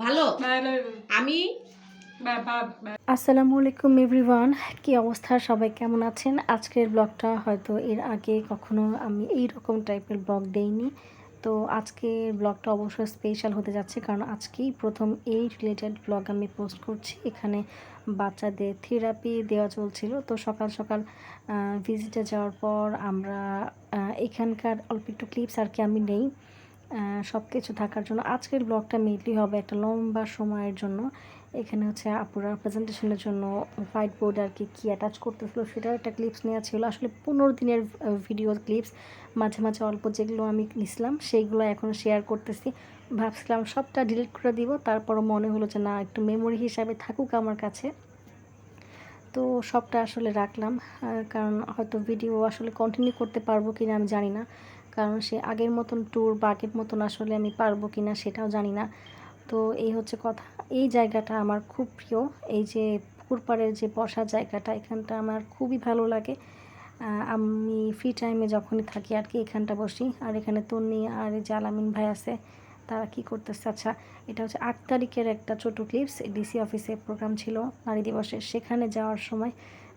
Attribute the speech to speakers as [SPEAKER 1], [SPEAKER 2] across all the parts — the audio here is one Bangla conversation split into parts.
[SPEAKER 1] ভালো আমি
[SPEAKER 2] আসসালামু আলাইকুম এভরিওয়ান, কি অবস্থা? সবাই কেমন আছেন? আজকের ব্লগটা হয়তো এর আগে কখনো আমি এই রকম টাইপের ব্লগ দেইনি। তো আজকের ব্লগটা অবশ্যই স্পেশাল হতে যাচ্ছে, কারণ আজকেই প্রথম এই রিলেটেড ব্লগ আমি পোস্ট করছি। এখানে বাচ্চাদের থেরাপি দেওয়া চলছিল। তো সকাল সকাল ভিজিটে যাওয়ার পর আমরা এখানকার অল্প একটু ক্লিপস আর কি আমি নেই সব কিছু থাকার জন্য। আজকের ব্লগটা মেনলি হবে একটা লম্বা সময়ের জন্য। এখানে হচ্ছে আপুরা প্রেজেন্টেশনের জন্য হোয়াইট বোর্ড আর কি অ্যাটাচ করতেছিল, সেটার একটা ক্লিপস নেওয়া ছিল। আসলে 15 দিনের ভিডিও ক্লিপস, মাঝে মাঝে অল্প যেগুলো আমি নিছিলাম সেইগুলো এখন শেয়ার করতেছি। ভাবছিলাম সবটা ডিলিট করে দিব, তারপরও মনে হলো যে না, একটু মেমোরি হিসাবে থাকুক আমার কাছে। তো সবটা আসলে রাখলাম, কারণ হয়তো ভিডিও আসলে কন্টিনিউ করতে পারবো কিনা আমি জানি না, কারণ সে আগের মতন ট্যুর বা আগের মতন আসলে আমি পারবো কিনা সেটাও জানি না। তো এই হচ্ছে কথা। এই জায়গাটা আমার খুব প্রিয়, এই যে পুকুর পাড়ের যে বসার জায়গাটা, এখানটা আমার খুবই ভালো লাগে। আমি ফ্রি টাইমে যখনই থাকি আর কি এখানটা বসি। আর এখানে তন্নি আর এই যে আলামিন ভাই আছে, তারা কি করতেছে। আচ্ছা, এটা হচ্ছে 8 তারিখের একটা ছোটো ক্লিপস। ডিসি অফিসে প্রোগ্রাম ছিল নারী দিবসের, সেখানে যাওয়ার সময়।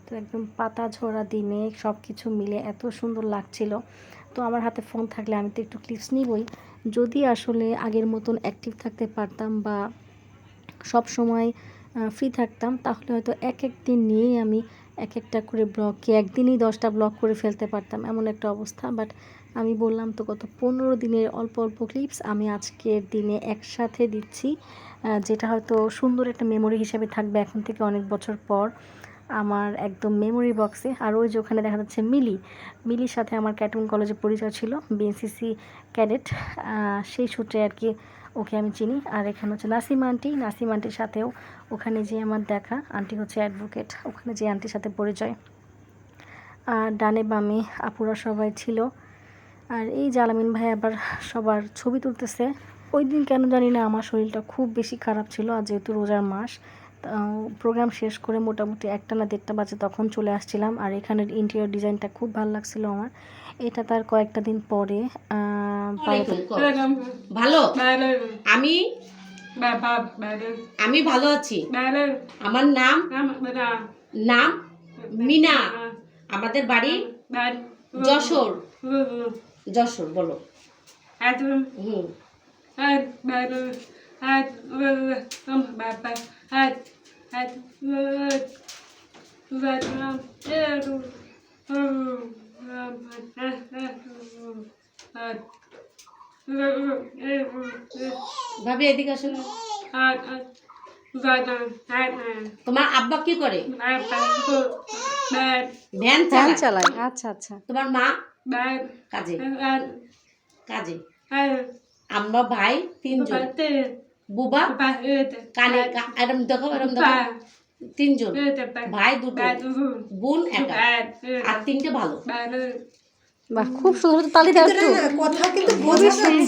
[SPEAKER 2] তো একদম পাতা ঝরা দিনে সব কিছু মিলে এত সুন্দর লাগছিল। তো আমার হাতে ফোন থাকলে আমি তো একটু ক্লিপস নিবই। যদি আসলে আগের মতন অ্যাক্টিভ থাকতে পারতাম বা সব সময় ফ্রি থাকতাম, তাহলে হয়তো এক এক দিন নিয়েই আমি এক একটা করে ব্লগকে একদিনই 10টা ব্লগ করে ফেলতে পারতাম, এমন একটা অবস্থা। বাট আমি বললাম তো, গত 15 দিনের অল্প অল্প ক্লিপস আমি আজকের দিনে একসাথে দিচ্ছি, যেটা হয়তো সুন্দর একটা মেমোরি হিসেবে থাকবে এখন থেকে অনেক বছর পর আমার একদম মেমোরি বক্সে। আর ওই যে ওখানে দেখা যাচ্ছে মিলির সাথে আমার ক্যাটন কলেজে পরিচয় ছিল, বিএনসিসি ক্যাডেট, সেই সূত্রে আর কি ওকে আমি চিনি। আর এখানে হচ্ছে নাসিম আন্টির সাথেও ওখানে যে আমার দেখা, আন্টি হচ্ছে অ্যাডভোকেট, ওখানে যে আন্টির সাথে পরিচয়। আর ডানে বামে আপুরা সবাই ছিল। আর এই জালামিন ভাই আবার সবার ছবি তুলতেছে। ওই দিন কেন জানি না আমার শরীরটা খুব বেশি খারাপ ছিল, আর যেহেতু রোজার মাস, প্রোগ্রাম শেষ করে মোটামুটি 1টা না 1:30 বাজে তখন চলে আসছিলাম। আর এখানের ইন্টেরিয়র ডিজাইনটা খুব ভালো লাগছিল আমার। এটা তার কয়েকটা দিন পরে
[SPEAKER 1] ভালো আমি আমি ভালো আছি। আমার নাম মিনা, আমাদের বাড়ি যশোর। বলো। ভাবি এদিকে আসুন। তোমার আব্বা কি করে? ভ্যান চালায়।
[SPEAKER 2] আচ্ছা আচ্ছা।
[SPEAKER 1] তোমার মা কাজে। আমরা ভাই 3 জন। বুবা কানে এরম দেখো 3 জন, ভাই 2, বোন 1, আর 3টে ভালো।
[SPEAKER 2] বাহ, খুব সুন্দর। তালি দাও একটু। কথা কিন্তু খুবই সুন্দর।